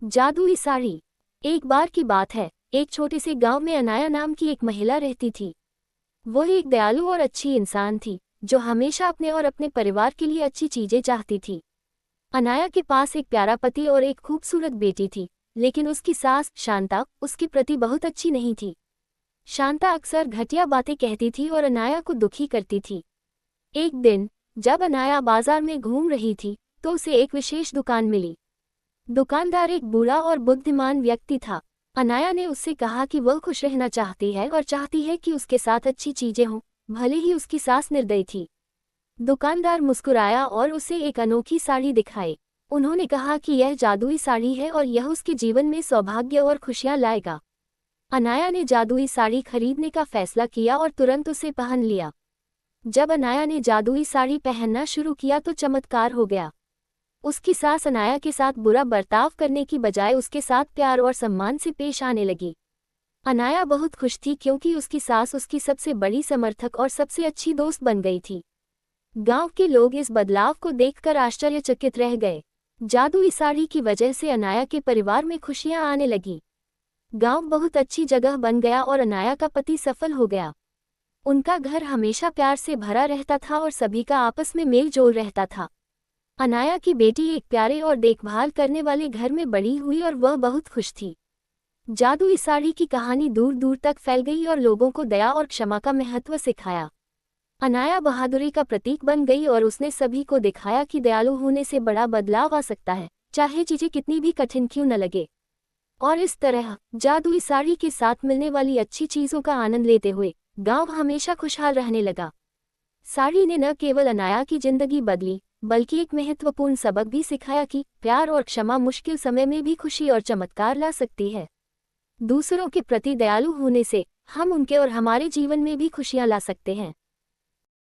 जादुई साड़ी। एक बार की बात है, एक छोटे से गांव में अनाया नाम की एक महिला रहती थी। वह एक दयालु और अच्छी इंसान थी, जो हमेशा अपने और अपने परिवार के लिए अच्छी चीजें चाहती थी। अनाया के पास एक प्यारा पति और एक खूबसूरत बेटी थी, लेकिन उसकी सास शांता उसके प्रति बहुत अच्छी नहीं थी। शांता अक्सर घटिया बातें कहती थी और अनाया को दुखी करती थी। एक दिन जब अनाया बाजार में घूम रही थी, तो उसे एक विशेष दुकान मिली। दुकानदार एक बूढ़ा और बुद्धिमान व्यक्ति था। अनाया ने उससे कहा कि वह खुश रहना चाहती है और चाहती है कि उसके साथ अच्छी चीजें हों, भले ही उसकी सास निर्दयी थी। दुकानदार मुस्कुराया और उसे एक अनोखी साड़ी दिखाई। उन्होंने कहा कि यह जादुई साड़ी है और यह उसके जीवन में सौभाग्य और खुशियां लाएगा। अनाया ने जादुई साड़ी खरीदने का फैसला किया और तुरंत उसे पहन लिया। जब अनाया ने जादुई साड़ी पहनना शुरू किया तो चमत्कार हो गया। उसकी सास अनाया के साथ बुरा बर्ताव करने की बजाय उसके साथ प्यार और सम्मान से पेश आने लगी। अनाया बहुत खुश थी क्योंकि उसकी सास उसकी सबसे बड़ी समर्थक और सबसे अच्छी दोस्त बन गई थी। गांव के लोग इस बदलाव को देखकर आश्चर्यचकित रह गए। जादुई साड़ी की वजह से अनाया के परिवार में खुशियां आने लगी। गांव बहुत अच्छी जगह बन गया और अनाया का पति सफल हो गया। उनका घर हमेशा प्यार से भरा रहता था और सभी का आपस में मेल जोल रहता था। अनाया की बेटी एक प्यारे और देखभाल करने वाले घर में बड़ी हुई और वह बहुत खुश थी। जादुई साड़ी की कहानी दूर दूर तक फैल गई और लोगों को दया और क्षमा का महत्व सिखाया। अनाया बहादुरी का प्रतीक बन गई और उसने सभी को दिखाया कि दयालु होने से बड़ा बदलाव आ सकता है, चाहे चीजें कितनी भी कठिन क्यों न लगे। और इस तरह जादुई साड़ी के साथ मिलने वाली अच्छी चीजों का आनंद लेते हुए गांव हमेशा खुशहाल रहने लगा। साड़ी ने न केवल अनाया की जिंदगी बदली, बल्कि एक महत्वपूर्ण सबक भी सिखाया कि प्यार और क्षमा मुश्किल समय में भी खुशी और चमत्कार ला सकती है। दूसरों के प्रति दयालु होने से हम उनके और हमारे जीवन में भी खुशियां ला सकते हैं।